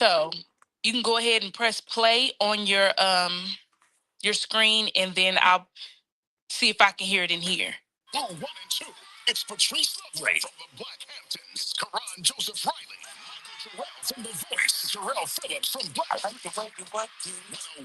So you can go ahead and press play on your screen, and then I'll see if I can hear it in here. Ball 1 and 2. It's Patrice Loveray from the Black Hamptons, Karan Joseph Riley, Michael Jarrell from The Voice, Jarrell Phillips from Black. When a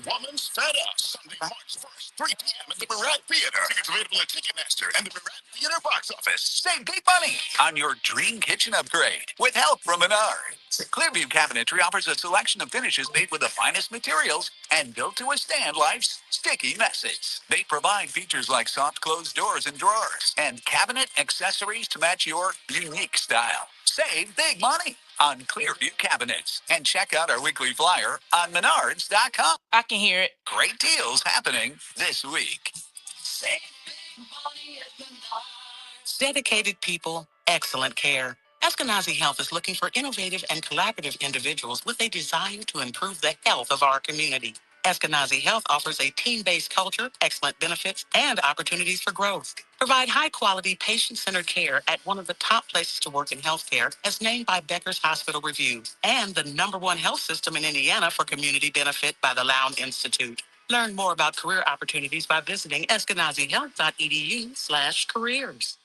Woman's Fed Up, Sunday, March 1st, 3 p.m. at the Murat Theater. Tickets available at Ticketmaster and the Murat Theater box office. Save big money on your dream kitchen upgrade with help from Menards. Clearview Cabinetry offers a selection of finishes made with the finest materials and built to withstand life's sticky messes. They provide features like soft closed doors and drawers and cabinet accessories to match your unique style. Save big money on Clearview Cabinets and check out our weekly flyer on Menards.com. I can hear it. Great deals happening this week. Save big money at Menards. Dedicated people, excellent care. Eskenazi Health is looking for innovative and collaborative individuals with a desire to improve the health of our community. Eskenazi Health offers a team-based culture, excellent benefits, and opportunities for growth. Provide high-quality, patient-centered care at one of the top places to work in healthcare, as named by Becker's Hospital Review, and the #1 health system in Indiana for community benefit by the Lown Institute. Learn more about career opportunities by visiting eskenazihealth.edu/careers.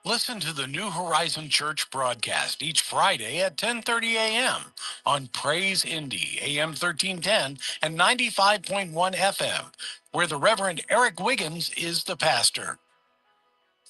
Listen to the New Horizon Church broadcast each Friday at 10:30 a.m. on Praise Indy, AM 1310 and 95.1 FM, where the Reverend Eric Wiggins is the pastor.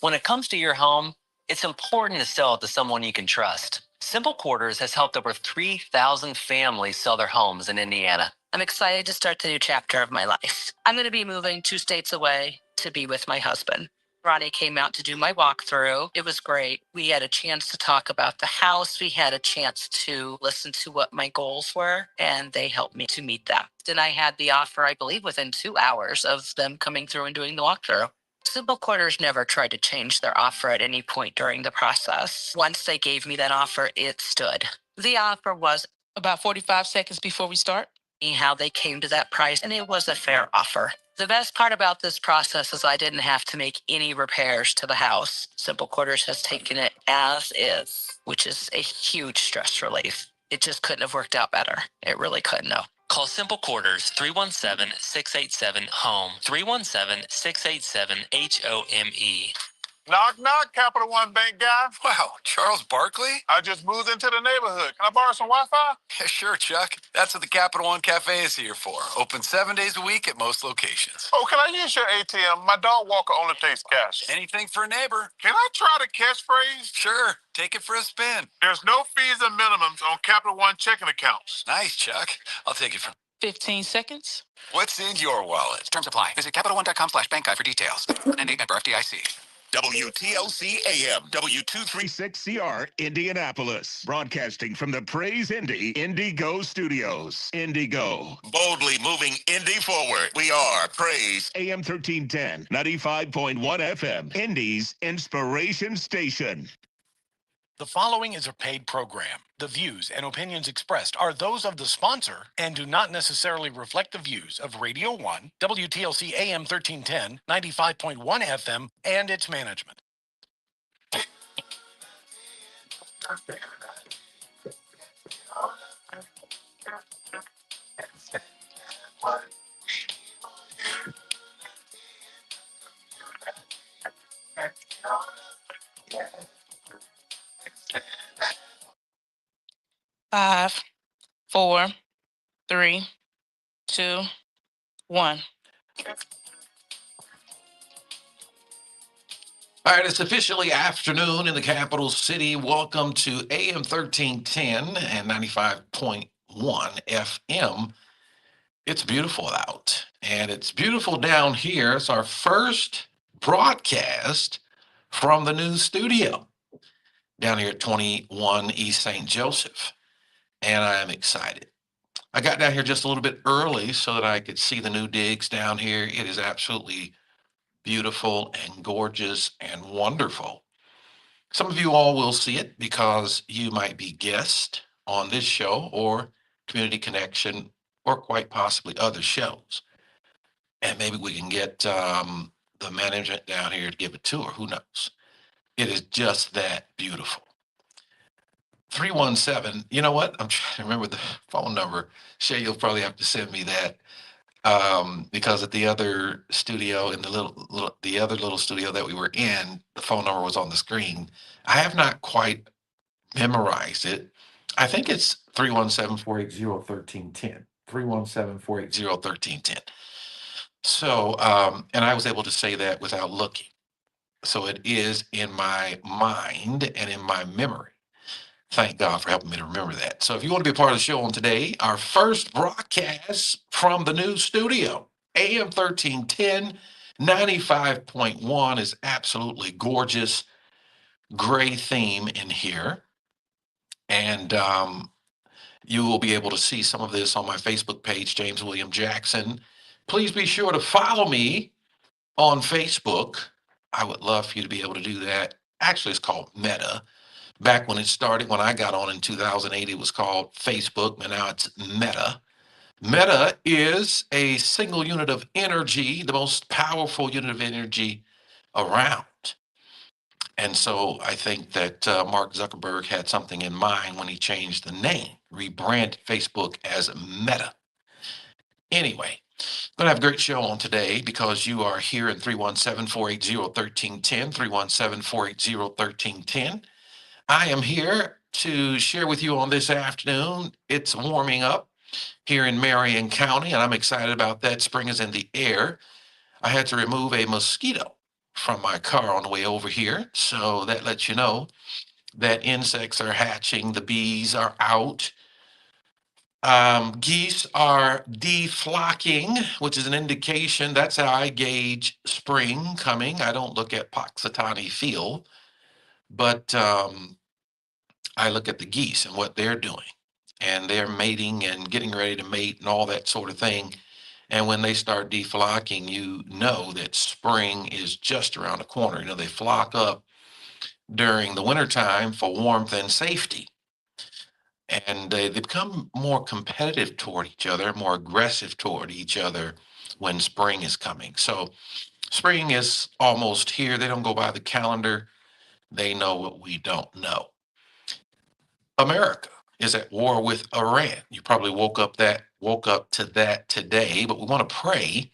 When it comes to your home, it's important to sell it to someone you can trust. Simple Quarters has helped over 3,000 families sell their homes in Indiana. I'm excited to start the new chapter of my life. I'm going to be moving 2 states away to be with my husband. Ronnie came out to do my walkthrough. It was great. We had a chance to talk about the house. We had a chance to listen to what my goals were, and they helped me to meet them. Then I had the offer, I believe, within 2 hours of them coming through and doing the walkthrough. Simple Quarters never tried to change their offer at any point during the process. Once they gave me that offer, it stood. The offer was about 45 seconds before we start. How they came to that price, and it was a fair offer. The best part about this process is I didn't have to make any repairs to the house. Simple Quarters has taken it as is, which is a huge stress relief. It just couldn't have worked out better. It really couldn't have. Call Simple Quarters 317-687-HOME, 317-687-HOME. Knock, knock, Capital One Bank guy. Wow, Charles Barkley? I just moved into the neighborhood. Can I borrow some Wi-Fi? Yeah, sure, Chuck. That's what the Capital One Cafe is here for. Open 7 days a week at most locations. Oh, can I use your ATM? My dog walker only takes cash. Anything for a neighbor. Can I try the catchphrase? Sure, take it for a spin. There's no fees and minimums on Capital One checking accounts. Nice, Chuck. I'll take it for 15 seconds. What's in your wallet? Terms apply. Visit CapitalOne.com/bankguide for details. And member FDIC. WTLC AM, W236CR, Indianapolis. Broadcasting from the Praise Indy Indigo Studios. Indigo. Boldly moving Indy forward. We are Praise AM 1310, 95.1 FM. Indy's Inspiration Station. The following is a paid program. The views and opinions expressed are those of the sponsor and do not necessarily reflect the views of Radio 1, WTLC AM 1310, 95.1 FM, and its management. Five, 4, 3, 2, 1. All right, it's officially afternoon in the capital city. Welcome to AM 1310 and 95.1 FM. It's beautiful out, and it's beautiful down here. It's our first broadcast from the new studio down here at 21 East St. Joseph, and I am excited. I got down here just a little bit early so that I could see the new digs down here. It is absolutely beautiful and gorgeous and wonderful. Some of you all will see it because you might be guests on this show or Community Connection or quite possibly other shows. And maybe we can get the management down here to give a tour. Who knows? It is just that beautiful. 317. You know what? I'm trying to remember the phone number. Shay, you'll probably have to send me that. Because at the other studio, in the the other little studio that we were in, the phone number was on the screen. I have not quite memorized it. I think it's 317-480-1310. 317-480-1310. So, and I was able to say that without looking. So it is in my mind and in my memory. Thank God for helping me to remember that. So if you want to be a part of the show on today, our first broadcast from the new studio, AM 1310, 95.1 is absolutely gorgeous. Gray theme in here. And you will be able to see some of this on my Facebook page, James William Jackson. Please be sure to follow me on Facebook. I would love for you to be able to do that. Actually, it's called Meta. Back when it started, when I got on in 2008, it was called Facebook, but now it's Meta. Meta is a single unit of energy, the most powerful unit of energy around. And so I think that Mark Zuckerberg had something in mind when he changed the name, rebranded Facebook as Meta. Anyway, going to have a great show on today because you are here in 317-480-1310, 317-480-1310. I am here to share with you on this afternoon. It's warming up here in Marion County, and I'm excited about that. Spring is in the air. I had to remove a mosquito from my car on the way over here. So that lets you know that insects are hatching, the bees are out. Geese are deflocking, which is an indication. That's how I gauge spring coming. I don't look at Poxitani Field, but I look at the geese and what they're doing. And they're mating and getting ready to mate and all that sort of thing. And when they start deflocking, you know that spring is just around the corner. You know, they flock up during the wintertime for warmth and safety. And they become more competitive toward each other, more aggressive toward each other when spring is coming. So spring is almost here. They don't go by the calendar. They know what we don't know. America is at war with Iran. You probably woke up to that today, but we want to pray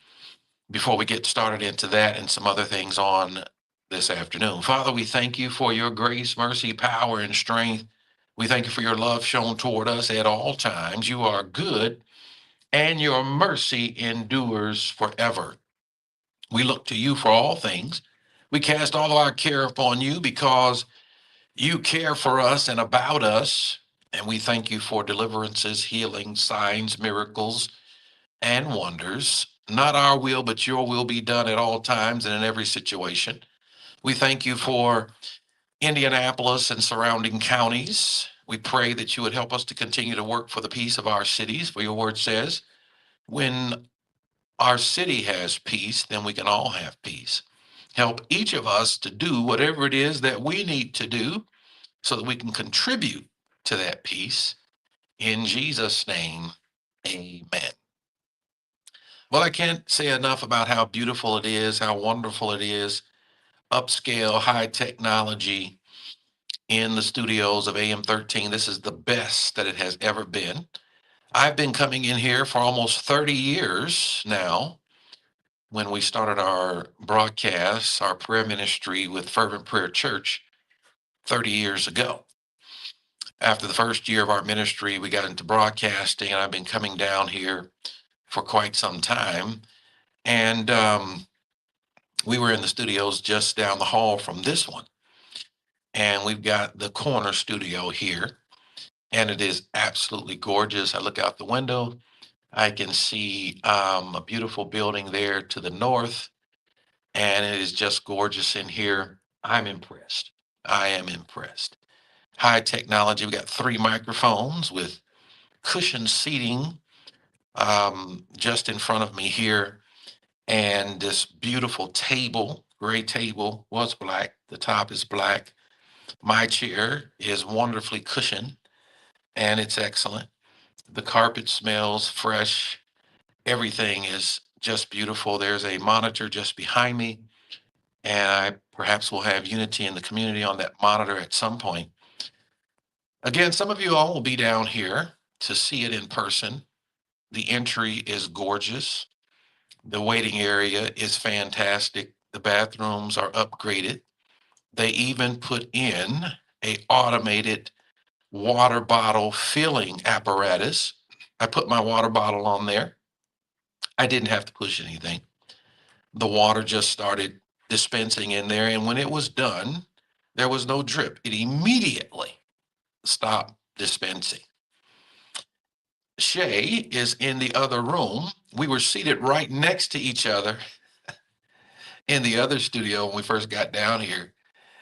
before we get started into that and some other things on this afternoon. Father, we thank you for your grace, mercy, power, and strength. We thank you for your love shown toward us at all times. You are good, and your mercy endures forever. We look to you for all things. We cast all of our care upon you because you care for us and about us. And we thank you for deliverances, healing, signs, miracles, and wonders. Not our will, but your will be done at all times and in every situation. We thank you for Indianapolis and surrounding counties. We pray that you would help us to continue to work for the peace of our cities. For your word says, when our city has peace, then we can all have peace. Help each of us to do whatever it is that we need to do so that we can contribute to that peace. In Jesus' name, amen. Well, I can't say enough about how beautiful it is, how wonderful it is. Upscale, high technology in the studios of AM 13. This is the best that it has ever been. I've been coming in here for almost 30 years now. When we started our broadcasts, our prayer ministry with Fervent Prayer Church 30 years ago. After the first year of our ministry, we got into broadcasting, and I've been coming down here for quite some time. And we were in the studios just down the hall from this one. And we've got the corner studio here, and it is absolutely gorgeous. I look out the window, I can see a beautiful building there to the north, and it is just gorgeous in here. I'm impressed. I am impressed. High technology. We got 3 microphones with cushioned seating just in front of me here, and this beautiful table, gray table, was black. The top is black. My chair is wonderfully cushioned, and it's excellent. The carpet smells fresh. Everything is just beautiful. There's a monitor just behind me, and I perhaps will have Unity in the community on that monitor at some point. Again, some of you all will be down here to see it in person. The entry is gorgeous. The waiting area is fantastic. The bathrooms are upgraded. They even put in a automated water bottle filling apparatus. I put my water bottle on there. I didn't have to push anything. The water just started dispensing in there. And when it was done, there was no drip. It immediately stopped dispensing. Shay is in the other room. We were seated right next to each other in the other studio when we first got down here.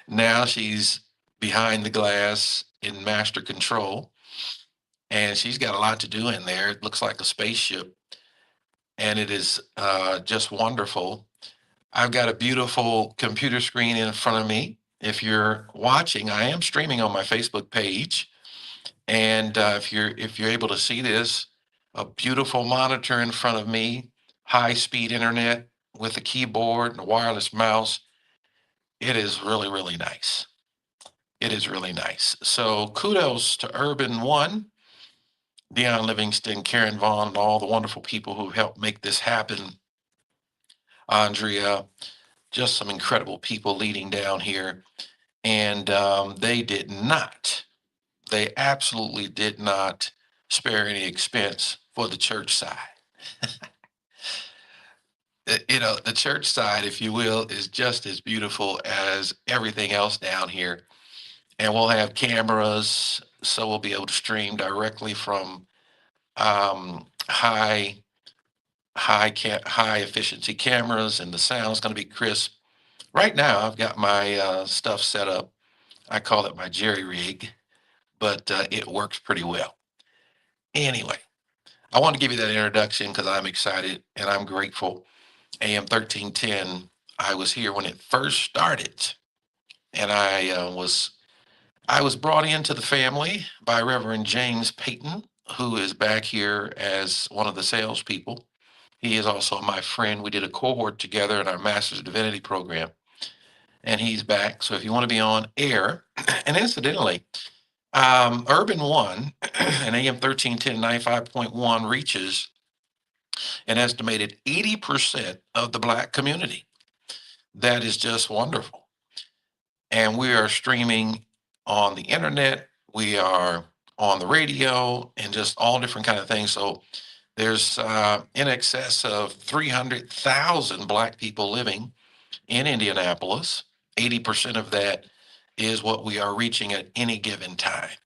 Now she's behind the glass in master control, and she's got a lot to do in there. It looks like a spaceship, and it is just wonderful. I've got a beautiful computer screen in front of me. If you're watching, I am streaming on my Facebook page, and if you're able to see this, a beautiful monitor in front of me, high-speed internet with a keyboard and a wireless mouse. It is really, really nice. It is really nice. So kudos to Urban One, Deion Livingston, Karen Vaughn, and all the wonderful people who helped make this happen. Andrea, just some incredible people leading down here. And they absolutely did not spare any expense for the church side. The church side, if you will, is just as beautiful as everything else down here. And we'll have cameras, so we'll be able to stream directly from high efficiency cameras, and the sound's going to be crisp. Right now, I've got my stuff set up. I call it my jerry rig, but it works pretty well. Anyway, I want to give you that introduction because I'm excited and I'm grateful. AM 1310, I was here when it first started, and I was brought into the family by Reverend James Payton, who is back here as one of the salespeople. He is also my friend. We did a cohort together in our Master's of Divinity program, and he's back. So if you want to be on air, and incidentally, Urban One and AM 1310 95.1 reaches an estimated 80% of the Black community. That is just wonderful. And we are streaming on the internet. We are on the radio and just all different kind of things. So there's in excess of 300,000 Black people living in Indianapolis. 80% of that is what we are reaching at any given time.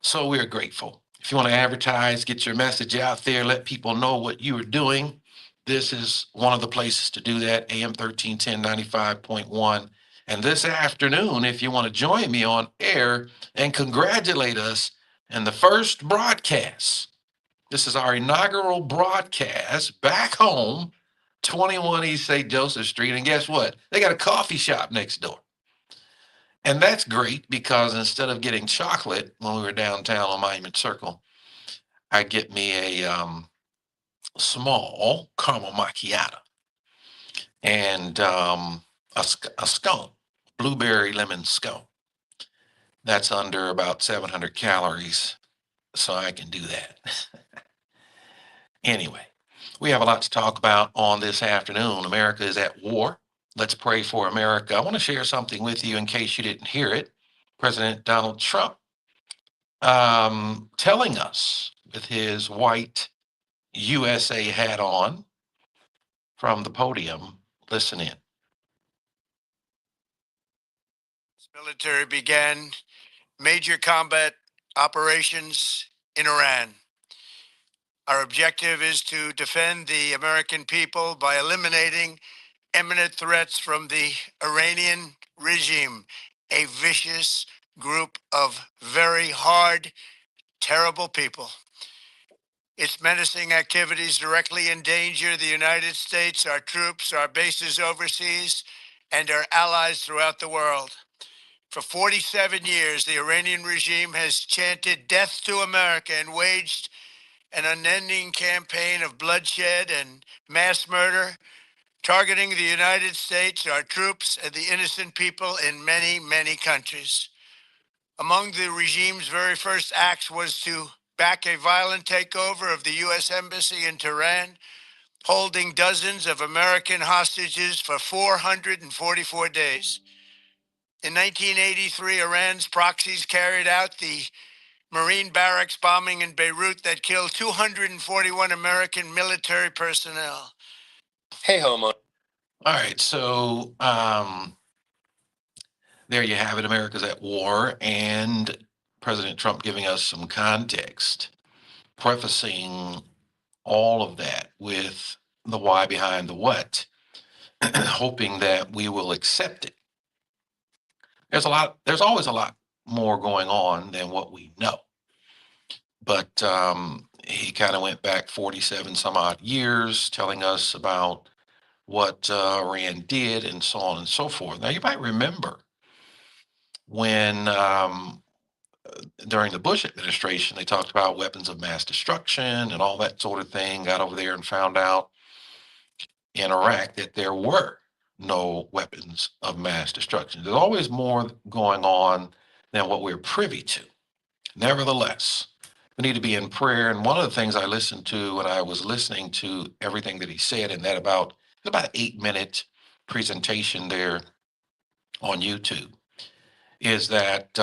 So we're grateful. If you want to advertise, get your message out there, let people know what you are doing, this is one of the places to do that, AM 1310 95.1. And this afternoon, if you want to join me on air and congratulate us in the first broadcast, this is our inaugural broadcast back home, 21 East St. Joseph Street. And guess what? They got a coffee shop next door. And that's great because instead of getting chocolate when we were downtown on Monument Circle, I get me a small caramel macchiato and a scone, blueberry lemon scone. That's under about 700 calories, so I can do that. Anyway, we have a lot to talk about on this afternoon. America is at war. Let's pray for America. I want to share something with you in case you didn't hear it. President Donald Trump telling us with his white USA hat on from the podium. Listen in. Military began major combat operations in Iran. Our objective is to defend the American people by eliminating imminent threats from the Iranian regime, a vicious group of very hard, terrible people. Its menacing activities directly endanger the United States, our troops, our bases overseas, and our allies throughout the world. For 47 years, the Iranian regime has chanted death to America and waged an unending campaign of bloodshed and mass murder, targeting the United States, our troops, and the innocent people in many, many countries. Among the regime's very first acts was to back a violent takeover of the U.S. Embassy in Tehran, holding dozens of American hostages for 444 days. In 1983, Iran's proxies carried out the Marine barracks bombing in Beirut that killed 241 American military personnel. Hey, homo. All right, so there you have it. America's at war, and President Trump giving us some context, prefacing all of that with the why behind the what, hoping that we will accept it. There's always a lot more going on than what we know. But he kind of went back 47 some odd years telling us about what Iran did and so on and so forth. Now, you might remember when during the Bush administration, they talked about weapons of mass destruction and all that sort of thing, got over there and found out in Iraq that there were no weapons of mass destruction. There's always more going on than what we're privy to. Nevertheless, we need to be in prayer. And one of the things I listened to when I was listening to everything that he said in that about 8-minute presentation there on YouTube is that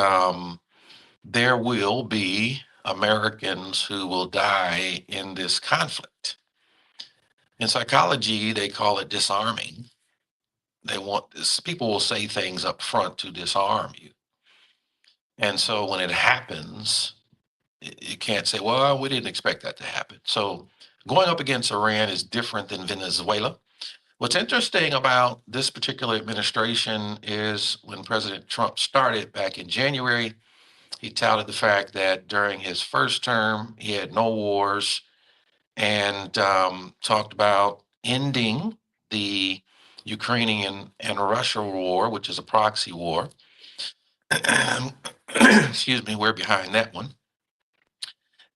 there will be Americans who will die in this conflict. In psychology, they call it disarming. They want this, people will say things up front to disarm you. And so when it happens, you can't say, well, we didn't expect that to happen. So going up against Iran is different than Venezuela. What's interesting about this particular administration is when President Trump started back in January, he touted the fact that during his first term, he had no wars and talked about ending the Ukrainian and Russia war, which is a proxy war. Excuse me, we're behind that one.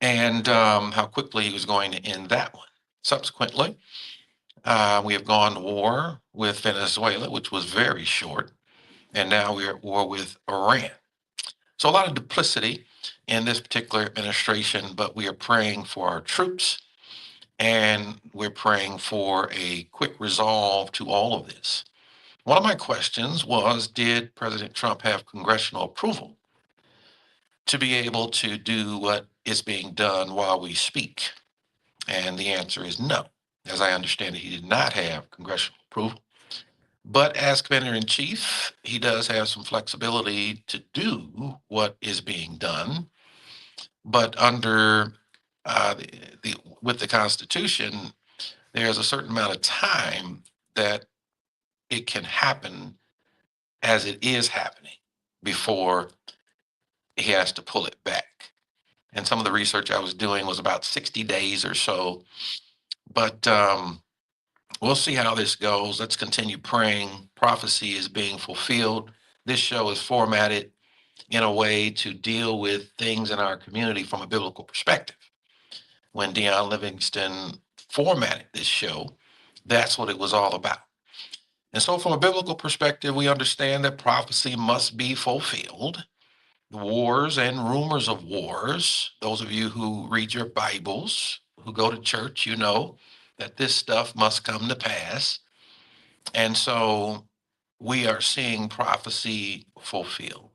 And how quickly he was going to end that one. Subsequently, we have gone to war with Venezuela, which was very short. And now we're at war with Iran. So a lot of duplicity in this particular administration, but we are praying for our troops and we're praying for a quick resolve to all of this. One of my questions was, did President Trump have congressional approval to be able to do what is being done while we speak? And the answer is no. As I understand it, he did not have congressional approval. But as Commander-in-Chief, he does have some flexibility to do what is being done. But under with the Constitution, there's a certain amount of time that it can happen as it is happening before he has to pull it back. And some of the research I was doing was about 60 days or so. But we'll see how this goes. Let's continue praying. Prophecy is being fulfilled. This show is formatted in a way to deal with things in our community from a biblical perspective. When Deion Livingston formatted this show, that's what it was all about. And so from a biblical perspective, we understand that prophecy must be fulfilled. Wars and rumors of wars, those of you who read your Bibles, who go to church, you know that this stuff must come to pass. And so we are seeing prophecy fulfilled.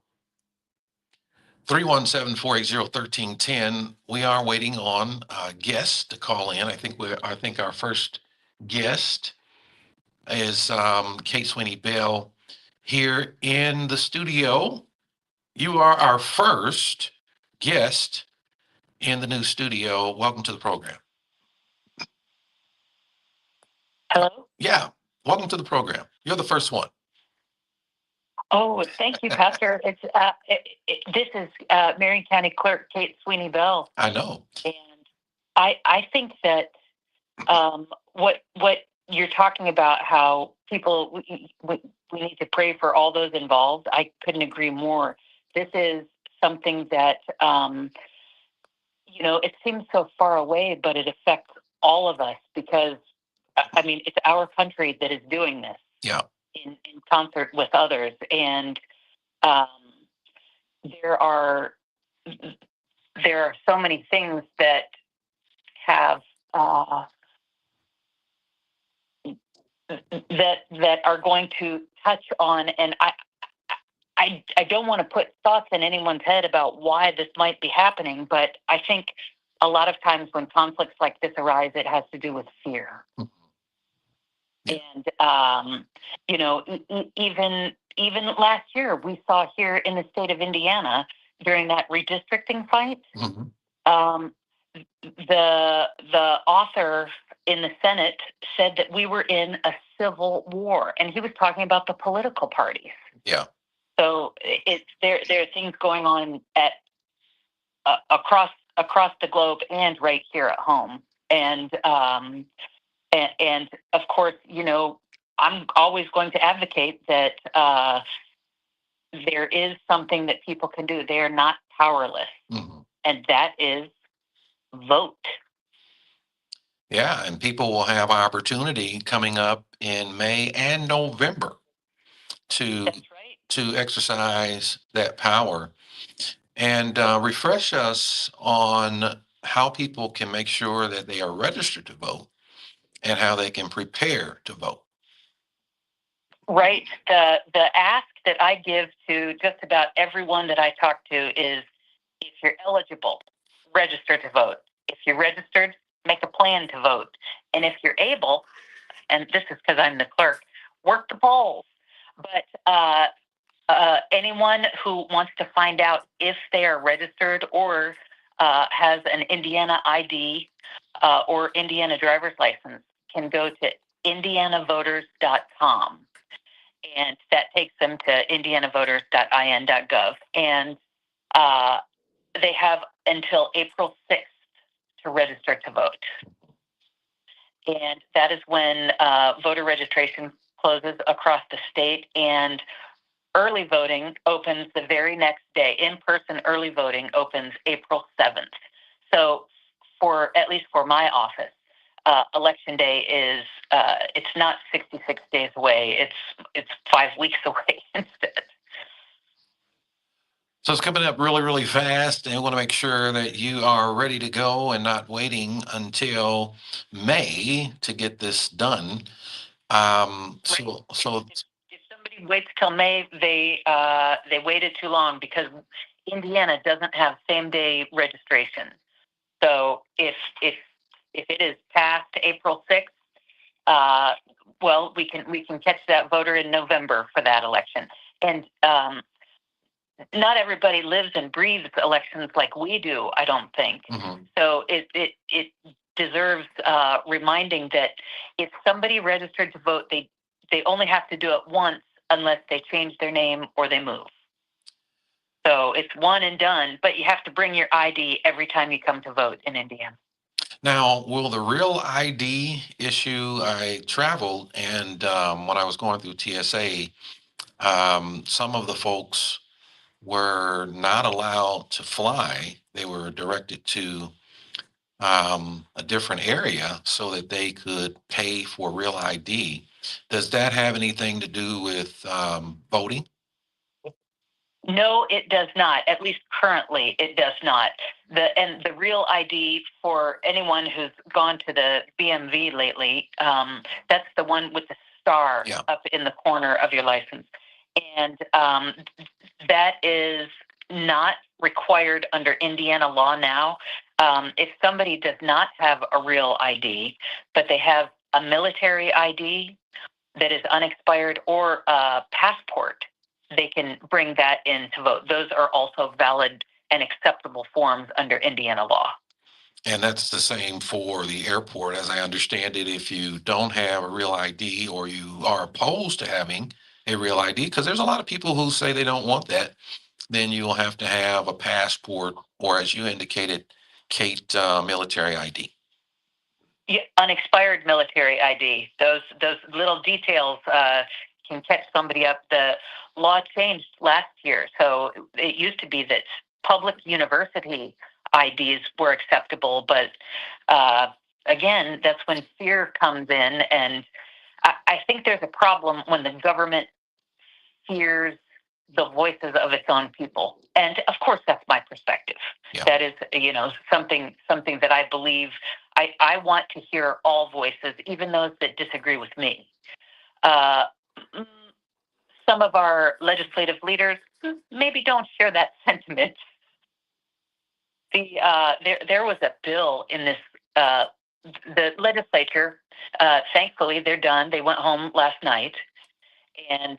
317-480-1310. We are waiting on guests to call in. I think our first guest is Kate Sweeney Bell here in the studio. You are our first guest in the new studio. Welcome to the program. Hello? Yeah, welcome to the program. You're the first one. Oh, thank you, Pastor. It's this is Marion County Clerk Kate Sweeney Bell. I know. And I think that what you're talking about, how people we need to pray for all those involved. I couldn't agree more. This is something that it seems so far away, but it affects all of us because I mean it's our country that is doing this. Yeah. In concert with others, and there are so many things that have that are going to touch on, and I don't want to put thoughts in anyone's head about why this might be happening, but I think a lot of times when conflicts like this arise, it has to do with fear. And even last year, we saw here in the state of Indiana during that redistricting fight, the author in the Senate said that we were in a civil war, and he was talking about the political parties. Yeah. So there are things going on at across the globe and right here at home, and of course, I'm always going to advocate that there is something that people can do. They are not powerless, and that is vote. Yeah, and people will have opportunity coming up in May and November to That's right. to exercise that power. And refresh us on how people can make sure that they are registered to vote and how they can prepare to vote. Right. The ask that I give to just about everyone that I talk to is, if you're eligible, register to vote. If you're registered, make a plan to vote. And if you're able, and this is because I'm the clerk, work the polls. But anyone who wants to find out if they are registered or has an Indiana ID or Indiana driver's license can go to indianavoters.com. And that takes them to indianavoters.in.gov. And they have until April 6th to register to vote. And that is when voter registration closes across the state, and early voting opens the very next day. In-person early voting opens April 7th. So at least for my office, Election Day is, it's not 66 days away. It's 5 weeks away instead. So it's coming up really, really fast, and we want to make sure that you are ready to go and not waiting until May to get this done. So if somebody waits till May, they waited too long, because Indiana doesn't have same-day registration. So if it is past April 6th, well, we can catch that voter in November for that election. And not everybody lives and breathes elections like we do, I don't think. So it deserves reminding that if somebody registered to vote, they only have to do it once unless they change their name or they move. So it's one and done, but you have to bring your ID every time you come to vote in Indiana. Now, will the real ID issue? I traveled, and when I was going through TSA, some of the folks were not allowed to fly. They were directed to a different area so that they could pay for real ID. Does that have anything to do with voting? No, it does not. At least currently, it does not. The real ID, for anyone who's gone to the BMV lately, that's the one with the star up in the corner of your license. And that is not required under Indiana law now. If somebody does not have a real ID, but they have a military ID that is unexpired, or a passport, they can bring that in to vote. Those are also valid and acceptable forms under Indiana law. And that's the same for the airport, as I understand it. If you don't have a real ID, or you are opposed to having a real ID, because there's a lot of people who say they don't want that, then you'll have to have a passport, or, as you indicated, Kate, military ID. Yeah, unexpired military ID. Those little details can catch somebody up. The law changed last year, so it used to be that public university IDs were acceptable, but again, that's when fear comes in, and I think there's a problem when the government fears the voices of its own people. And of course, that's my perspective. Yeah. That is, something that I believe. I want to hear all voices, even those that disagree with me. Some of our legislative leaders maybe don't share that sentiment. There was a bill in this, the legislature, thankfully they're done. They went home last night, and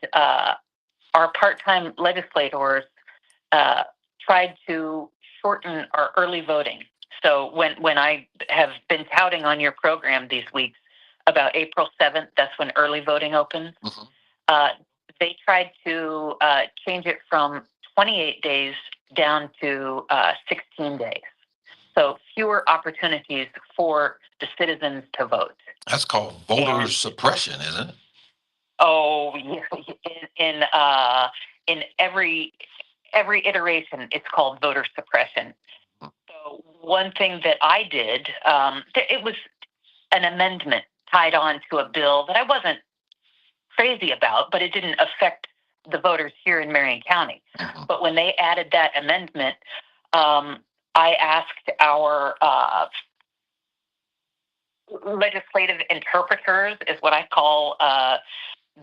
our part-time legislators tried to shorten our early voting. So when I have been touting on your program these weeks about April 7th, that's when early voting opens. They tried to change it from 28 days down to 16 days. So fewer opportunities for the citizens to vote. That's called voter suppression, isn't it? Oh, yeah. In every iteration, it's called voter suppression. So one thing that I did, it was an amendment tied on to a bill that I wasn't crazy about, but it didn't affect the voters here in Marion County. But when they added that amendment, I asked our legislative interpreters, is what I call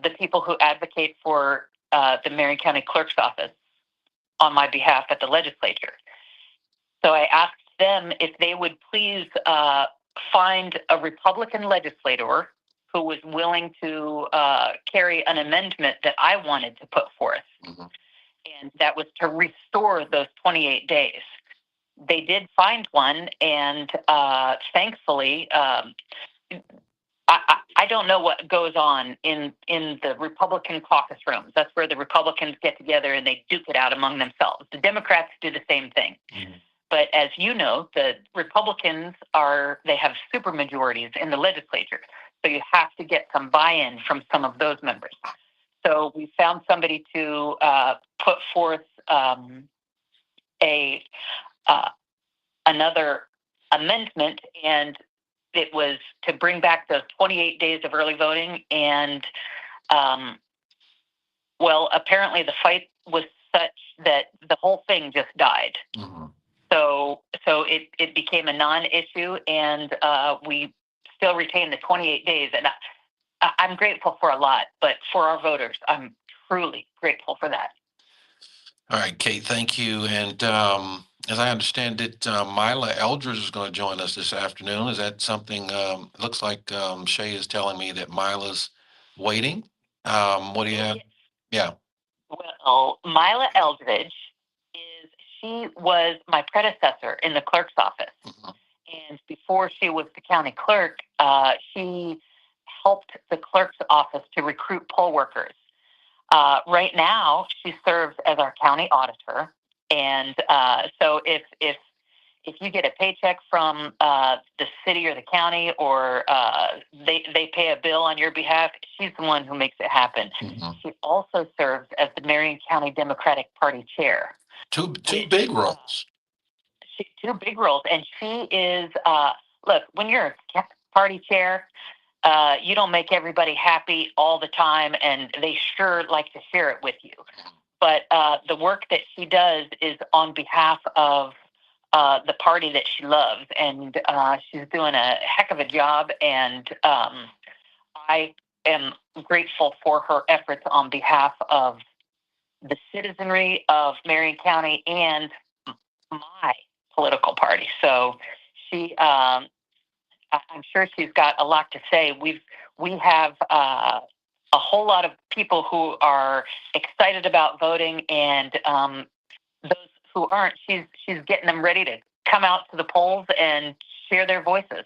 the people who advocate for the Marion County Clerk's office on my behalf at the legislature. So I asked them if they would please find a Republican legislator who was willing to carry an amendment that I wanted to put forth. And that was to restore those 28 days. They did find one, and thankfully, I don't know what goes on in the Republican caucus rooms. That's where the Republicans get together and they duke it out among themselves. The Democrats do the same thing. But as you know, the Republicans they have supermajorities in the legislature. So you have to get some buy-in from some of those members. So we found somebody to put forth another amendment, and it was to bring back those 28 days of early voting. And apparently the fight was such that the whole thing just died. So it became a non-issue, and we still retain the 28 days. And I'm grateful for a lot, but for our voters, I'm truly grateful for that. All right, Kate, thank you. And as I understand it, Mila Eldridge is going to join us this afternoon. Is that something? It looks like Shay is telling me that Mila's waiting. What do you have? Yeah. Well, Mila Eldridge she was my predecessor in the clerk's office. And before she was the county clerk, she helped the clerk's office to recruit poll workers. Right now, she serves as our county auditor. And so if you get a paycheck from the city or the county, or they pay a bill on your behalf, she's the one who makes it happen. She also serves as the Marion County Democratic Party chair. Two big roles. Two big roles. And she is, look, when you're a party chair, you don't make everybody happy all the time, and they sure like to share it with you. But the work that she does is on behalf of the party that she loves, and she's doing a heck of a job, and I am grateful for her efforts on behalf of the citizenry of Marion County and my political party. So I'm sure she's got a lot to say. We have a whole lot of people who are excited about voting, and those who aren't, she's getting them ready to come out to the polls and share their voices.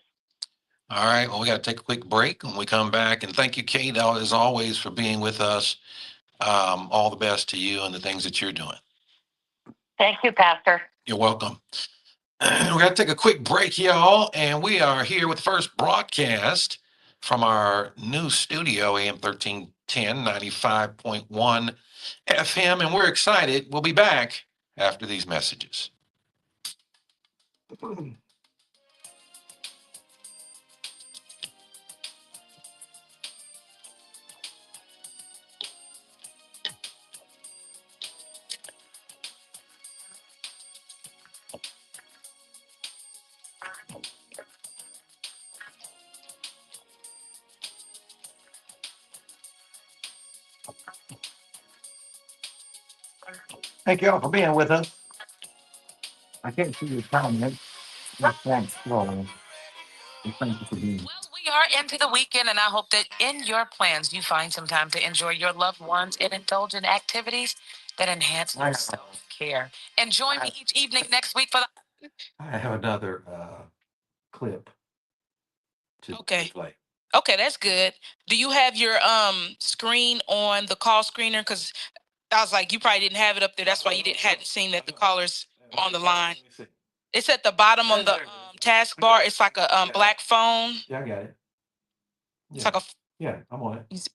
All right. Well, we got to take a quick break when we come back. And thank you, Kate, as always, for being with us. All the best to you and the things that you're doing. Thank you, Pastor. You're welcome. We're going to take a quick break, y'all. And we are here with the first broadcast from our new studio, AM 1310, 95.1 FM. And we're excited. We'll be back after these messages. Thank you all for being with us. I can't see your comments. Thanks. Well, thank you for being. Well, we are into the weekend, and I hope that in your plans you find some time to enjoy your loved ones and indulge in activities that enhance your self-care. And join me each evening next week for the. I have another clip to Okay. play. Okay, that's good. Do you have your screen on the call screener? Because I was like, you probably didn't have it up there. That's why you hadn't seen that the caller's on the line. It's at the bottom on the taskbar. It's like a black phone. Yeah, I got it. It's like a. Yeah, I'm on it.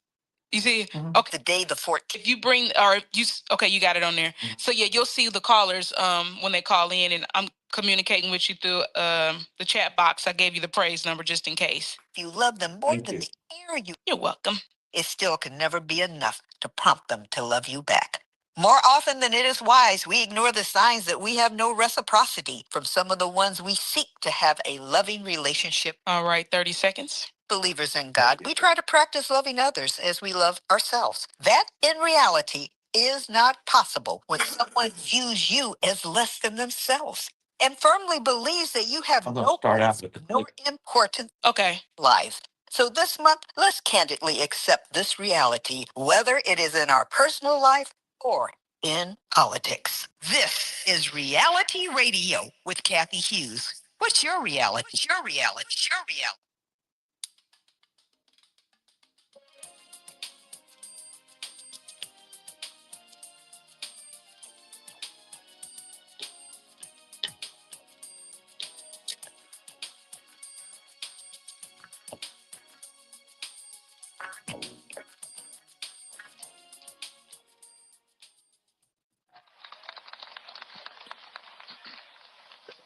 You see? Mhm. Okay. The day the 14th. If you bring or if you okay, you got it on there. So yeah, you'll see the callers when they call in, and I'm communicating with you through the chat box. I gave you the praise number just in case. If you love them more Thank than you. the air you're welcome. It still can never be enough to prompt them to love you back. More often than it is wise, we ignore the signs that we have no reciprocity from some of the ones we seek to have a loving relationship. All right, 30 seconds. Believers in God, we try to practice loving others as we love ourselves. That, in reality, is not possible when someone views you as less than themselves and firmly believes that you have I'm gonna no start out place with the nor clip. importance. Okay. Life. So this month, let's candidly accept this reality, whether it is in our personal life or in politics. This is Reality Radio with Kathy Hughes. What's your reality? What's your reality? What's your reality?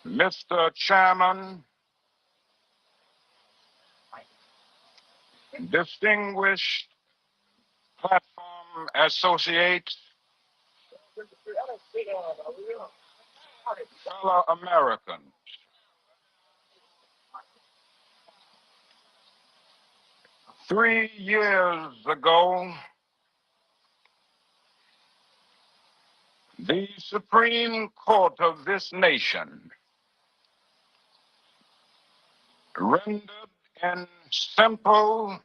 Mr. Chairman, distinguished platform associates, fellow Americans, 3 years ago, the Supreme Court of this nation rendered in simple,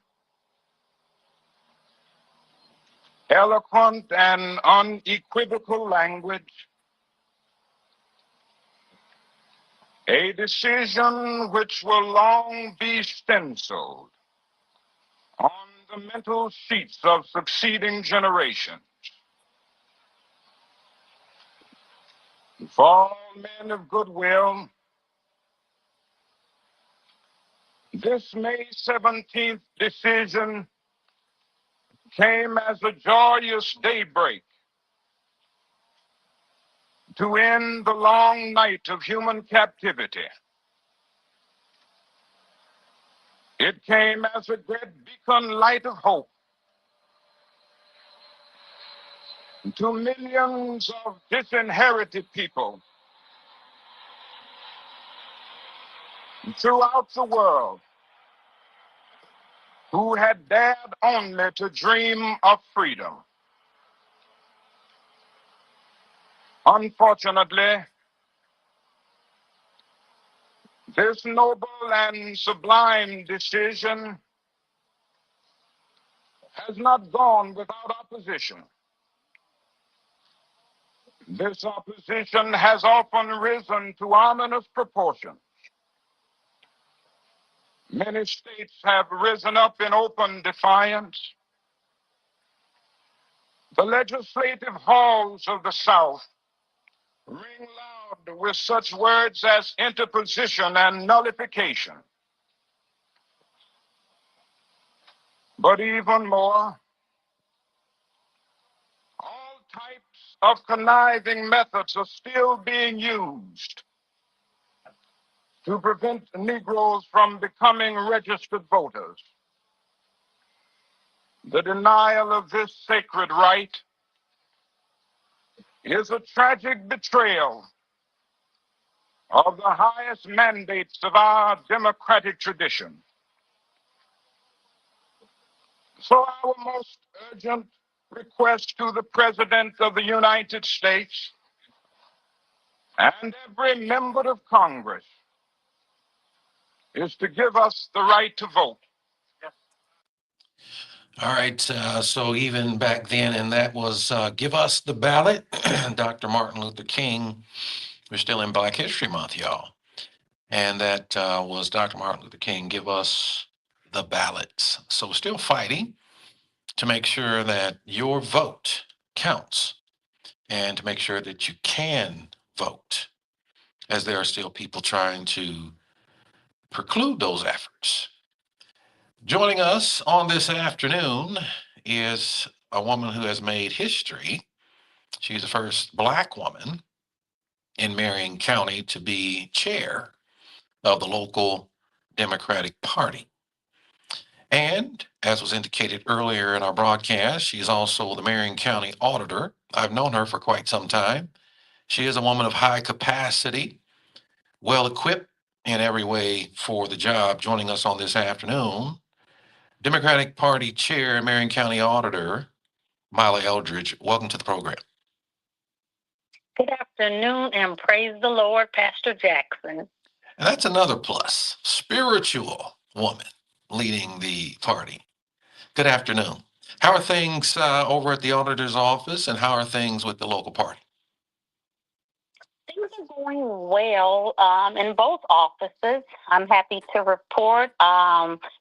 eloquent, and unequivocal language a decision which will long be stenciled on the mental sheets of succeeding generations. For all men of goodwill, this May 17th decision came as a joyous daybreak to end the long night of human captivity. It came as a great beacon light of hope to millions of disinherited people throughout the world who had dared only to dream of freedom. Unfortunately, this noble and sublime decision has not gone without opposition. This opposition has often risen to ominous proportions. Many states have risen up in open defiance. The legislative halls of the South ring loud with such words as interposition and nullification. But even more, all types of conniving methods are still being used to prevent Negroes from becoming registered voters. The denial of this sacred right is a tragic betrayal of the highest mandates of our democratic tradition. So our most urgent request to the President of the United States and every member of Congress is to give us the right to vote. All right. So even back then, and that was Give Us the Ballot, Dr. Martin Luther King. We're still in Black History Month, y'all. And that was Dr. Martin Luther King, Give Us the Ballots. So still fighting to make sure that your vote counts and to make sure that you can vote, as there are still people trying to preclude those efforts. Joining us on this afternoon is a woman who has made history. She's the first Black woman in Marion County to be chair of the local Democratic Party. And as was indicated earlier in our broadcast, she's also the Marion County Auditor. I've known her for quite some time. She is a woman of high capacity, well equipped in every way for the job. Joining us on this afternoon, Democratic Party Chair and Marion County Auditor, Mila Eldridge. Welcome to the program. Good afternoon and praise the Lord, Pastor Jackson. And that's another plus. Spiritual woman leading the party. Good afternoon. How are things over at the auditor's office, and how are things with the local party? Things are going well in both offices. I'm happy to report.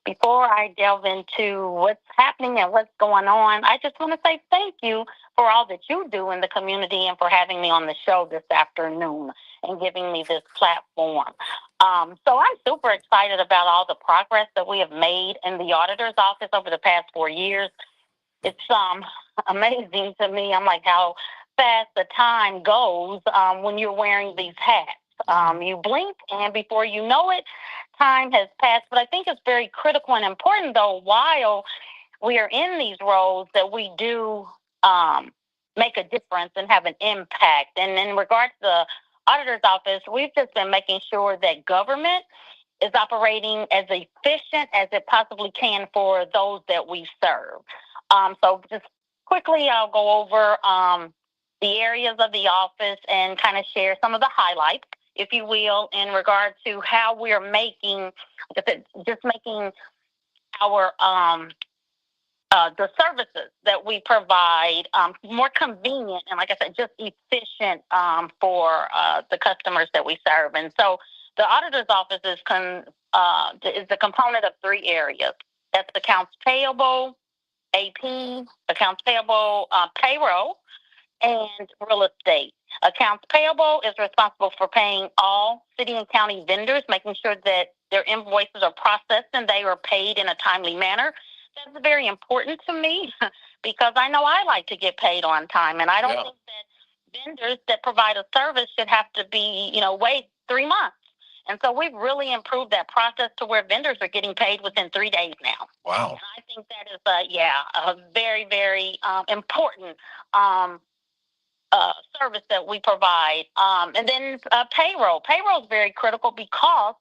Before I delve into what's happening and what's going on, I just want to say thank you for all that you do in the community and for having me on the show this afternoon and giving me this platform. So I'm super excited about all the progress that we have made in the auditor's office over the past 4 years. It's amazing to me. I'm like, how fast the time goes when you're wearing these hats. You blink, and before you know it, time has passed. But I think it's very critical and important, though, while we are in these roles, that we do make a difference and have an impact. And in regards to the auditor's office, we've just been making sure that government is operating as efficient as it possibly can for those that we serve. So just quickly, I'll go over the areas of the office and kind of share some of the highlights, if you will, in regard to how we're making, just making our the services that we provide more convenient and, like I said, just efficient for the customers that we serve. And so the auditor's office is a component of 3 areas. That's accounts payable, AP, accounts payable, payroll, and real estate. Accounts payable is responsible for paying all city and county vendors, making sure that their invoices are processed and they are paid in a timely manner. That's very important to me because I know I like to get paid on time, and I don't think that vendors that provide a service should have to be, wait 3 months. And so we've really improved that process to where vendors are getting paid within 3 days now. Wow. And I think that is a very, very important service that we provide. And then payroll. Payroll is very critical because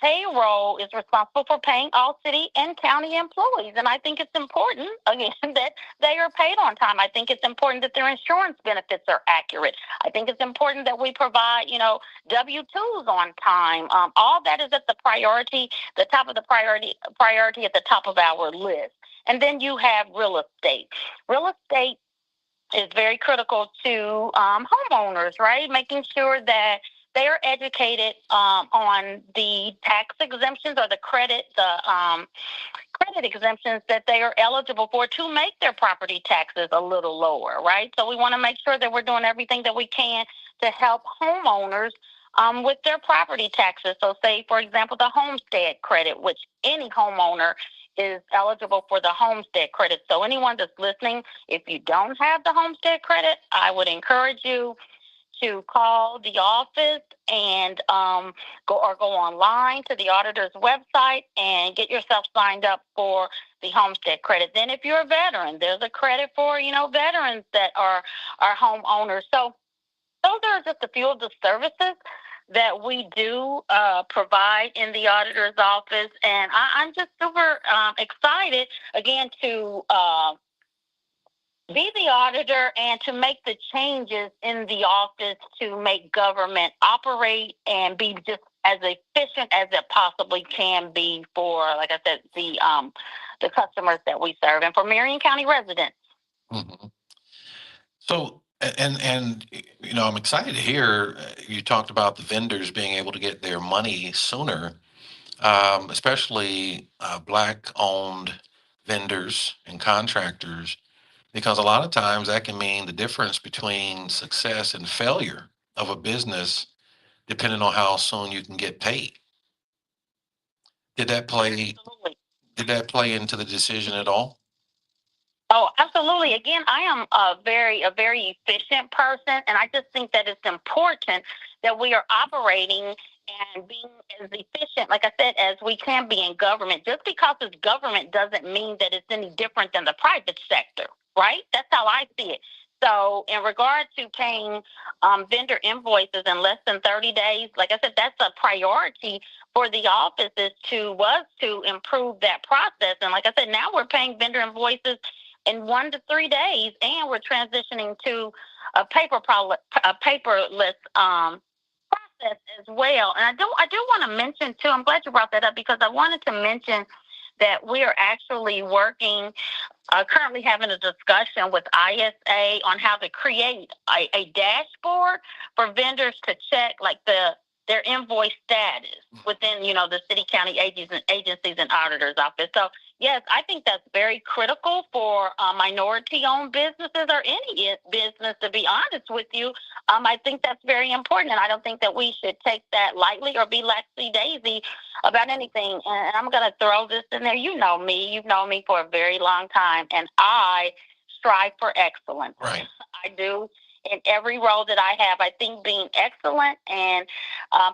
payroll is responsible for paying all city and county employees. And I think it's important, again, that they are paid on time. I think it's important that their insurance benefits are accurate. I think it's important that we provide, W-2s on time. All that is at the priority, the top of the priority at the top of our list. And then you have real estate. Real estate is very critical to homeowners, right? Making sure that they are educated on the tax exemptions or the credit exemptions that they are eligible for to make their property taxes a little lower, right? So we want to make sure that we're doing everything that we can to help homeowners with their property taxes. So say, for example, the homestead credit, which any homeowner is eligible for the homestead credit. So anyone that's listening, if you don't have the homestead credit, I would encourage you to call the office and go online to the auditor's website and get yourself signed up for the homestead credit. Then if you're a veteran, there's a credit for, veterans that are homeowners. So those are just a few of the services that we do provide in the auditor's office. And I'm just super excited, again, to be the auditor and to make the changes in the office to make government operate and be just as efficient as it possibly can be for, like I said, the customers that we serve and for Marion County residents. Mm-hmm. So, and you know, I'm excited to hear you talked about the vendors being able to get their money sooner, especially Black-owned vendors and contractors, because a lot of times that can mean the difference between success and failure of a business, depending on how soon you can get paid. Did that play? Absolutely. Did that play into the decision at all? Oh, absolutely. Again, I am a very efficient person, and I just think that it's important that we are operating and being as efficient, like I said, as we can be in government. Just because it's government doesn't mean that it's any different than the private sector, right? That's how I see it. So, in regard to paying vendor invoices in less than 30 days, like I said, that's a priority for the offices to improve that process. And like I said, now we're paying vendor invoices in 1 to 3 days, and we're transitioning to a paperless process as well. And I do want to mention too. I'm glad you brought that up because I wanted to mention that we are actually working, currently having a discussion with ISA on how to create a dashboard for vendors to check like their invoice status within, the city, county agencies and auditors office. So yes, I think that's very critical for minority-owned businesses or any business, to be honest with you. I think that's very important, and I don't think that we should take that lightly or be laxy-daisy about anything. And I'm going to throw this in there. You know me. You've known me for a very long time, and I strive for excellence. Right. I do. In every role that I have, I think being excellent and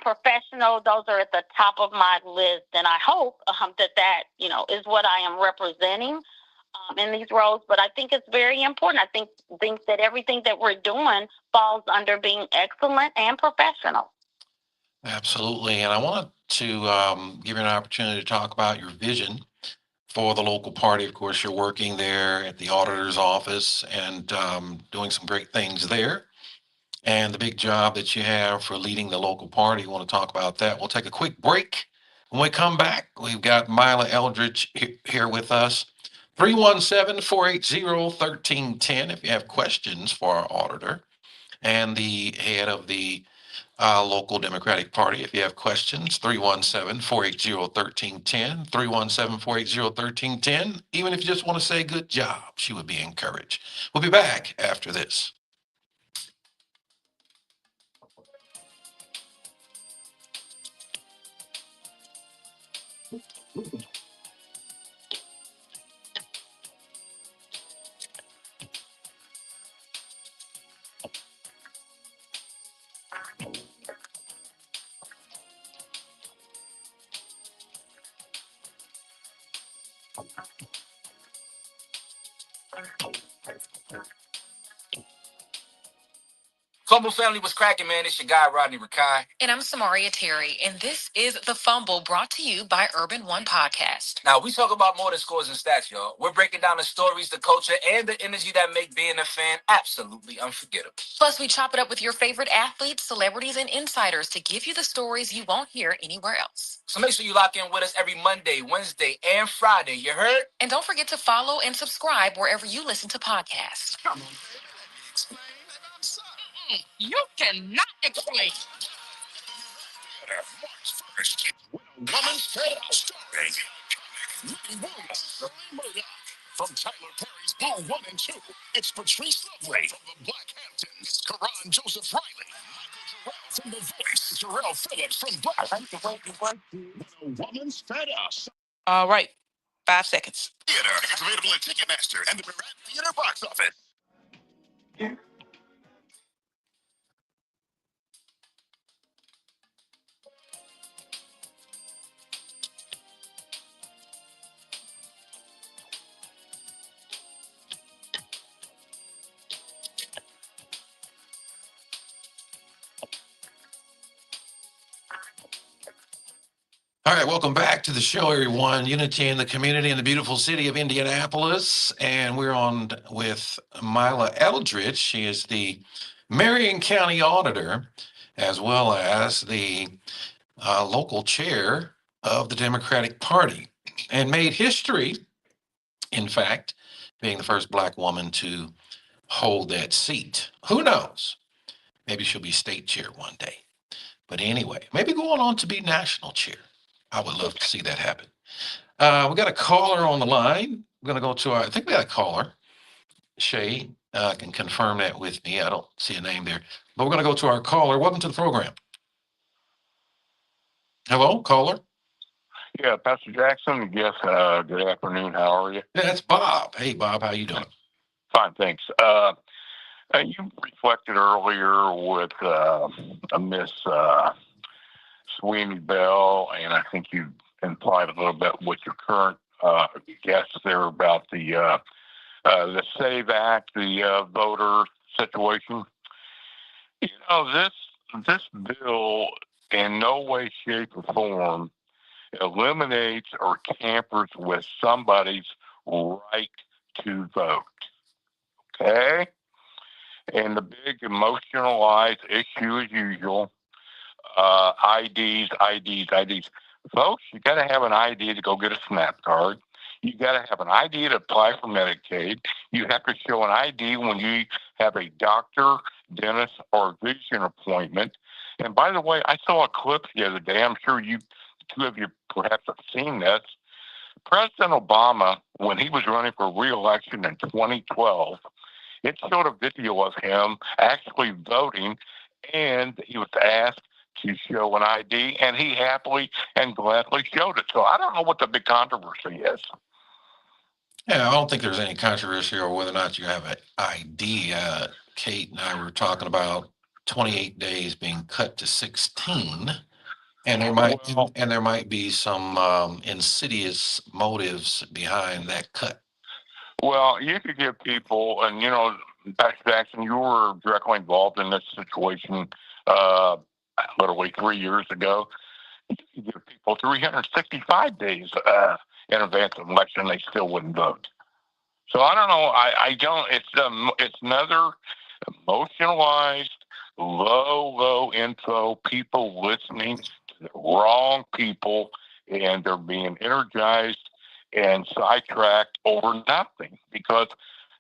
professional, those are at the top of my list. And I hope that is what I am representing in these roles. But I think it's very important. I think that everything that we're doing falls under being excellent and professional. Absolutely. And I wanted to give you an opportunity to talk about your vision for the local party. Of course, you're working there at the auditor's office and doing some great things there. And the big job that you have for leading the local party. You want to talk about that? We'll take a quick break. When we come back, we've got Mila Eldridge here with us. 317-480-1310 if you have questions for our auditor and the head of the local Democratic Party. If you have questions, 317-480-1310, 317-480-1310. Even if you just want to say good job, she would be encouraged. We'll be back after this. Fumble family was cracking, man. It's your guy, Rodney Rakai. And I'm Samaria Terry. And this is The Fumble, brought to you by Urban One Podcast. Now, we talk about more than scores and stats, y'all. We're breaking down the stories, the culture, and the energy that make being a fan absolutely unforgettable. Plus, we chop it up with your favorite athletes, celebrities, and insiders to give you the stories you won't hear anywhere else. So make sure you lock in with us every Monday, Wednesday, and Friday. You heard? And don't forget to follow and subscribe wherever you listen to podcasts. Come on, explain. You cannot explain. March 1st, when a woman fed up starring Wendy Williams, from Tyler Perry's Blue 1 and 2. It's Patrice Lovely from the Black Hamptons, Karan Joseph Riley, Michael Jarrell from The Voice, Jarrell Phillips from Black. When a woman's fed up. All right, 5 seconds. Theater. Tickets available at Ticketmaster and the Murat Theater box office. All right, welcome back to the show, everyone. Unity in the community in the beautiful city of Indianapolis. And we're on with Mila Eldridge. She is the Marion County Auditor, as well as the local chair of the Democratic Party, and made history, in fact, being the first Black woman to hold that seat. Who knows? Maybe she'll be state chair one day. But anyway, maybe going on to be national chair. I would love to see that happen. We got a caller on the line. We're going to go to I think we got a caller. Shay can confirm that with me. I don't see a name there. But we're going to go to our caller. Welcome to the program. Hello, caller? Yeah, Pastor Jackson. Yes, good afternoon. How are you? Yeah, that's Bob. Hey, Bob, how you doing? Fine, thanks. You reflected earlier with Miss Sweeney Bell, and I think you implied a little bit with your current guest there about the SAVE Act, the voter situation. You know, this bill in no way, shape, or form eliminates or tampers with somebody's right to vote. Okay? And the big emotionalized issue as usual, IDs. Folks, you got to have an ID to go get a SNAP card. You got to have an ID to apply for Medicaid. You have to show an ID when you have a doctor, dentist, or vision appointment. And by the way, I saw a clip the other day. I'm sure two of you perhaps have seen this. President Obama, when he was running for re-election in 2012, it showed a video of him actually voting, and he was asked to show an ID, and he happily and gladly showed it. So I don't know what the big controversy is. Yeah, I don't think there's any controversy over whether or not you have an ID. Kate and I were talking about 28 days being cut to 16, and there might be some insidious motives behind that cut. Well, you could give people, and Pastor Jackson, you were directly involved in this situation literally 3 years ago. You could give people 365 days in advance of election, they still wouldn't vote. So I don't know. I don't. It's another emotionalized, low info people listening to the wrong people, and they're being energized and sidetracked over nothing, because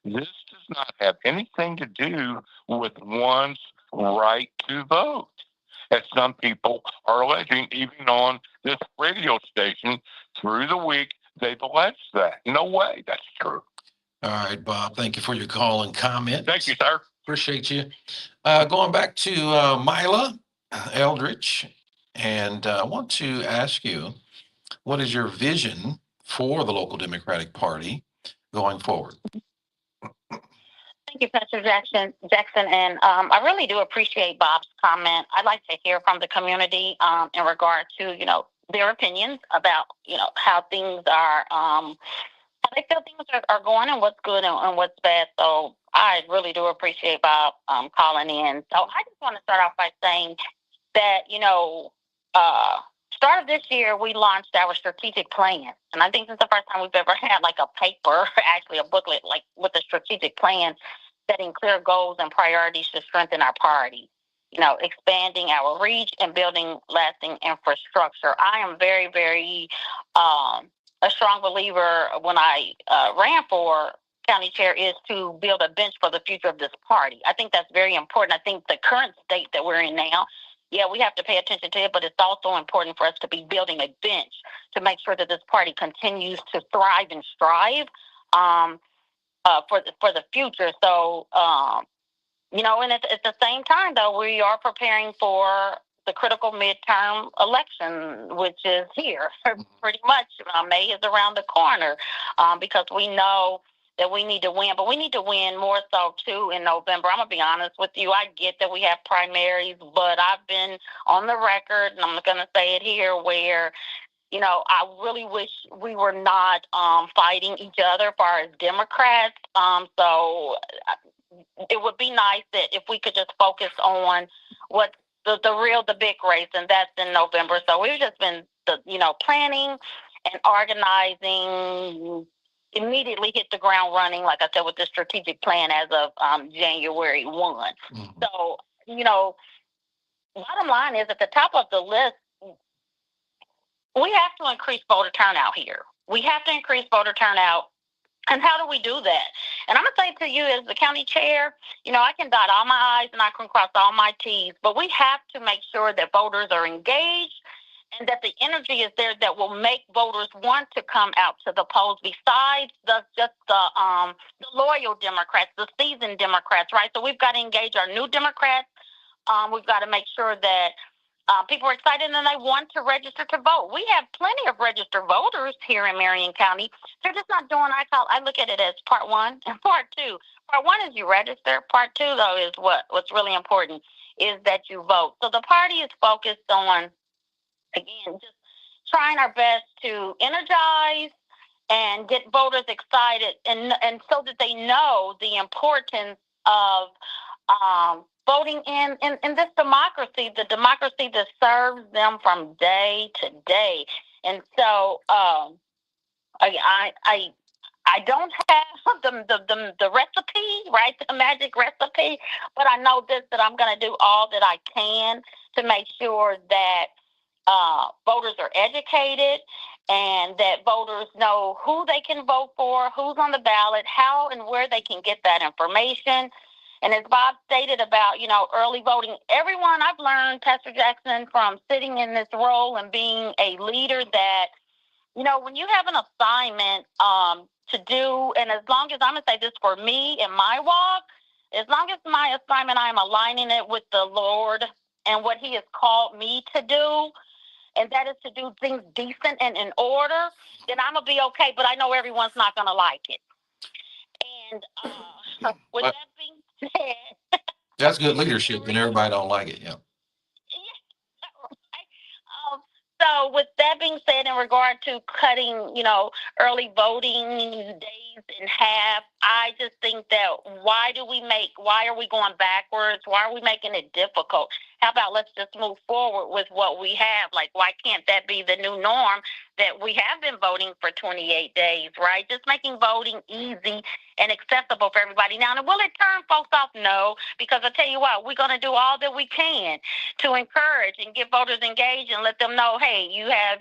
this does not have anything to do with one's right to vote, as some people are alleging, even on this radio station through the week. They've alleged that. No way that's true. All right, Bob, thank you for your call and comment. Thank you, sir. Appreciate you. Going back to Mila Eldridge, and I want to ask you, what is your vision for the local Democratic Party going forward? Thank you, Pastor Jackson. And I really do appreciate Bob's comment. I'd like to hear from the community in regard to, their opinions about, how things are, how they feel things are going, and what's good and what's bad. So I really do appreciate Bob calling in. So I just want to start off by saying that, start of this year, we launched our strategic plan. And I think this is the first time we've ever had like a paper, actually a booklet, like with a strategic plan, setting clear goals and priorities to strengthen our party, expanding our reach and building lasting infrastructure. I am very, very a strong believer when I ran for county chair is to build a bench for the future of this party. I think that's very important. I think the current state that we're in now, yeah, we have to pay attention to it, but it's also important for us to be building a bench to make sure that this party continues to thrive and strive for the future. So, and at the same time, though, we are preparing for the critical midterm election, which is here pretty much. May is around the corner because we know that we need to win, but we need to win more so, too, in November. I'm going to be honest with you. I get that we have primaries, but I've been on the record, and I'm going to say it here, where, I really wish we were not fighting each other as far as Democrats. So it would be nice that if we could just focus on what the big race, and that's in November. So we've just been planning and organizing immediately hit the ground running, like I said, with the strategic plan as of January 1. Mm-hmm. So, bottom line is at the top of the list, we have to increase voter turnout here. We have to increase voter turnout. And how do we do that? And I'm going to say to you as the county chair, I can dot all my I's and I can cross all my T's, but we have to make sure that voters are engaged and that the energy is there that will make voters want to come out to the polls besides the loyal Democrats, the seasoned Democrats, right? So we've got to engage our new Democrats. We've got to make sure that people are excited and they want to register to vote. We have plenty of registered voters here in Marion County. They're just not doing, I look at it as part one and part two. Part one is you register. Part two, though, is what's really important is that you vote. So the party is focused on, again, just trying our best to energize and get voters excited and so that they know the importance of voting in this democracy, the democracy that serves them from day to day. And so I don't have the recipe, right, the magic recipe, but I know this, that I'm going to do all that I can to make sure that voters are educated and that voters know who they can vote for, who's on the ballot, how and where they can get that information. And as Bob stated about, early voting, everyone I've learned, Pastor Jackson, from sitting in this role and being a leader that, when you have an assignment to do, and as long as I'm going to say this for me in my walk, as long as my assignment, I'm aligning it with the Lord and what he has called me to do, and that is to do things decent and in order, then I'm going to be okay. But I know everyone's not going to like it. And with that being said, that's good leadership, and everybody don't like it. Yeah. So with that being said, in regard to cutting, early voting days in half, I just think that why are we going backwards? Why are we making it difficult? How about let's just move forward with what we have? Like, why can't that be the new norm that we have been voting for 28 days, right? Just making voting easy and accessible for everybody. Now, will it turn folks off? No, because I tell you what, we're going to do all that we can to encourage and get voters engaged and let them know, hey, you have,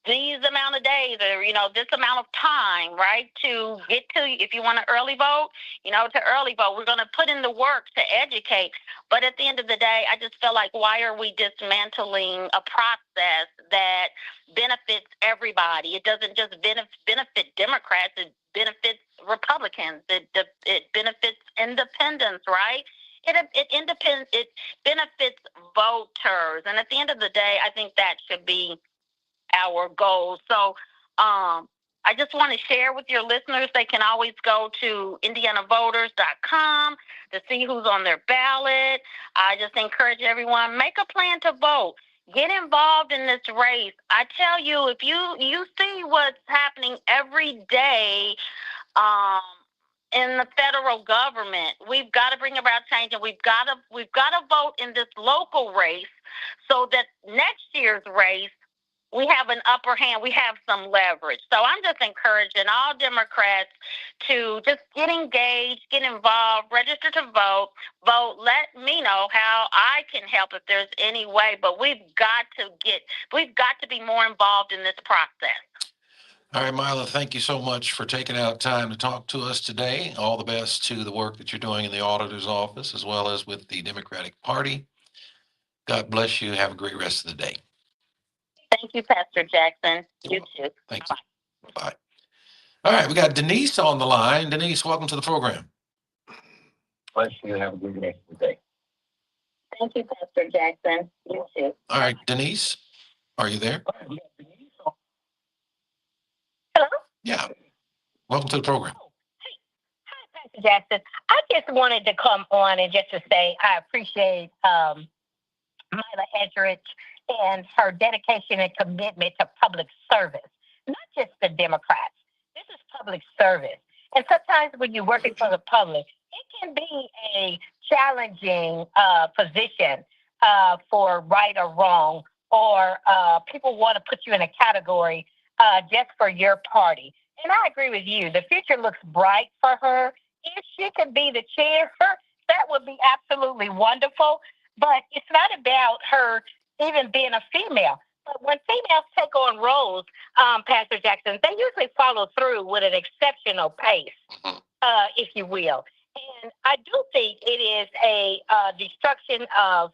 these amount of days or, this amount of time, right, to get to, if you want to early vote, to early vote. We're going to put in the work to educate. But at the end of the day, I just feel like, why are we dismantling a process that benefits everybody? It doesn't just benefit Democrats. It benefits Republicans. It benefits independents, right? It benefits voters. And at the end of the day, I think that should be our goal. So I just want to share with your listeners, they can always go to indianavoters.com to see who's on their ballot. I just encourage everyone, make a plan to vote. Get involved in this race. I tell you, if you see what's happening every day in the federal government, we've got to bring about change, and we've got to vote in this local race so that next year's race we have an upper hand. We have some leverage. So I'm just encouraging all Democrats to just get engaged, get involved, register to vote. Let me know how I can help if there's any way. But we've got to be more involved in this process. All right, Mila, thank you so much for taking out time to talk to us today. All the best to the work that you're doing in the auditor's office as well as with the Democratic Party. God bless you. Have a great rest of the day. Thank you, Pastor Jackson. You too. Thanks. Bye-bye. All right, we got Denise on the line. Denise, welcome to the program. Bless you. Have a good rest of the day. Thank you, Pastor Jackson. You too. All right, Denise, are you there? Hello? Yeah. Welcome to the program. Hi, Pastor Jackson. I just wanted to come on and just to say I appreciate Mila Etheridge and her dedication and commitment to public service, not just the Democrats. This is public service. And sometimes when you're working for the public, it can be a challenging position for right or wrong or people want to put you in a category just for your party. And I agree with you. The future looks bright for her. If she could be the chair, that would be absolutely wonderful. But it's not about her even being a female. But when females take on roles, Pastor Jackson, they usually follow through with an exceptional pace, if you will. And I do think it is a destruction of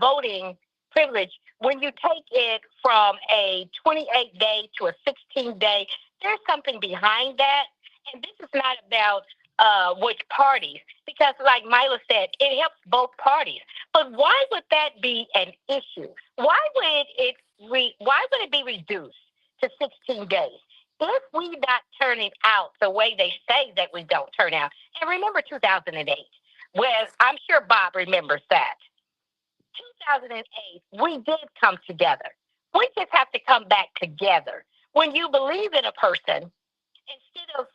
voting privilege when you take it from a 28-day to a 16-day. There's something behind that, and this is not about which parties, because like Mila said, it helps both parties. But why would that be an issue? Why would it be reduced to 16 days? If we not turning out the way they say that we don't turn out, and remember 2008, where I'm sure Bob remembers that. 2008, we did come together. We just have to come back together. When you believe in a person, instead of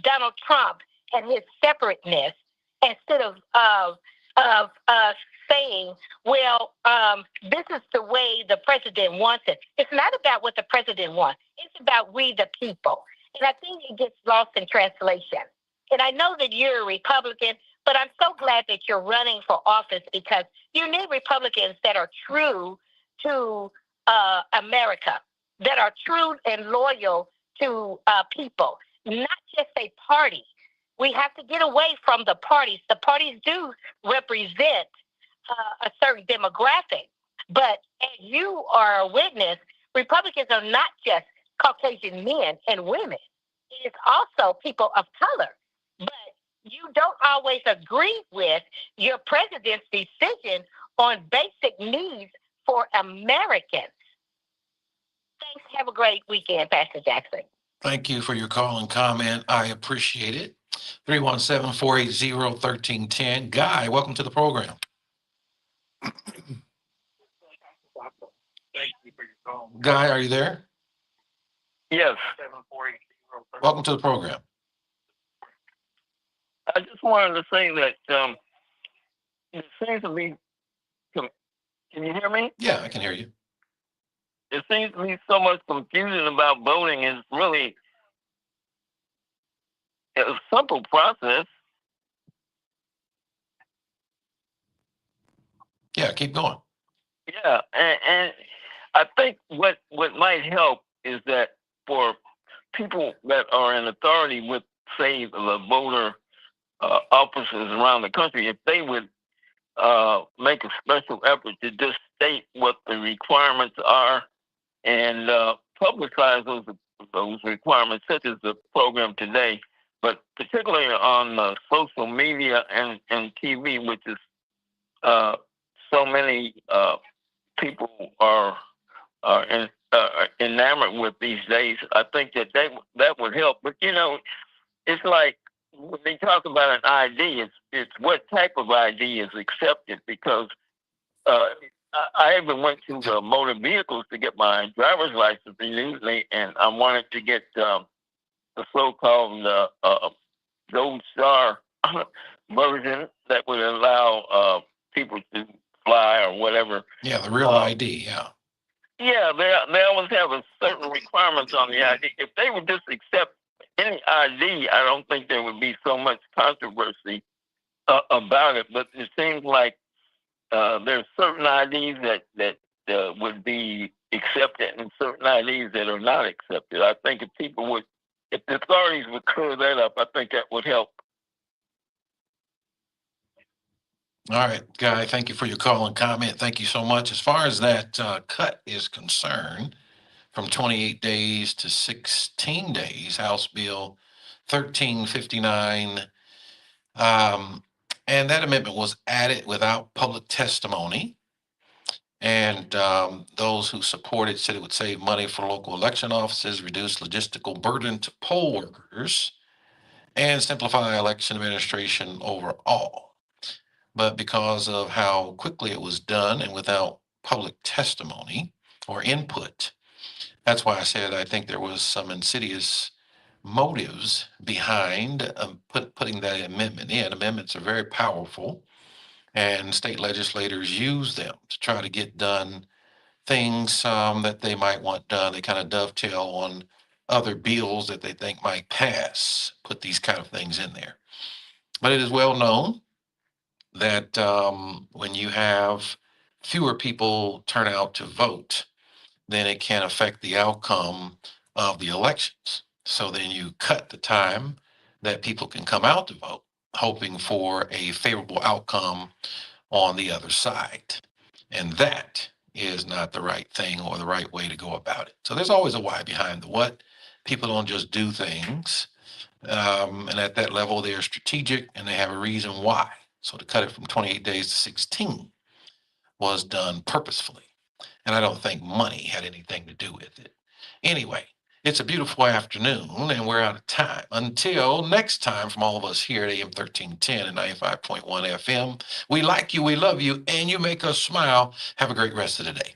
Donald Trump and his separateness, instead of saying, well, this is the way the president wants it. It's not about what the president wants. It's about we the people. And I think it gets lost in translation. And I know that you're a Republican, but I'm so glad that you're running for office, because you need Republicans that are true to America, that are true and loyal to people, not just a party. We have to get away from the parties. The parties do represent a certain demographic, but as you are a witness, Republicans are not just Caucasian men and women. It is also people of color. But you don't always agree with your president's decision on basic needs for Americans. Thanks. Have a great weekend, Pastor Jackson. Thank you for your call and comment. I appreciate it. 317-480-1310. Guy, welcome to the program. Guy, are you there? Yes. Welcome to the program. I just wanted to say that it seems to be. Can you hear me? Yeah, I can hear you. There seems to be so much confusion about voting. It's really a simple process. Yeah, keep going. Yeah, and I think what might help is that for people that are in authority with, say, the voter offices around the country, if they would make a special effort to just state what the requirements are and publicize those requirements, such as the program today, but particularly on social media and TV, which is so many people are enamored with these days. I think that would help. But it's like when they talk about an ID, it's what type of ID is accepted, because I even went to the motor vehicles to get my driver's license renewed, and I wanted to get the so-called Gold Star version that would allow people to fly or whatever. Yeah, the real ID, yeah. Yeah, they always have a certain requirements on the ID. If they would just accept any ID, I don't think there would be so much controversy about it. But it seems like there's certain IDs that would be accepted and certain IDs that are not accepted. I think if the authorities would clear that up, I think that would help. All right, Guy, thank you for your call and comment. Thank you so much. As far as that cut is concerned, from 28 days to 16 days, House Bill 1359, and that amendment was added without public testimony. And those who supported said it would save money for local election offices, reduce logistical burden to poll workers, and simplify election administration overall. But because of how quickly it was done and without public testimony or input, that's why I said I think there was some insidious motives behind putting that amendment in. Amendments are very powerful. and state legislators use them to try to get done things that they might want done. They kind of dovetail on other bills that they think might pass, put these kind of things in there. But it is well known that when you have fewer people turn out to vote, then it can affect the outcome of the elections. So then you cut the time that people can come out to vote, hoping for a favorable outcome on the other side. And that is not the right thing or the right way to go about it. So there's always a why behind the what. People don't just do things. And at that level, they're strategic and they have a reason why. So to cut it from 28 days to 16 was done purposefully. And I don't think money had anything to do with it. Anyway, it's a beautiful afternoon and we're out of time. Until next time, from all of us here at AM 1310 and 95.1 FM, we like you, we love you, and you make us smile. Have a great rest of the day.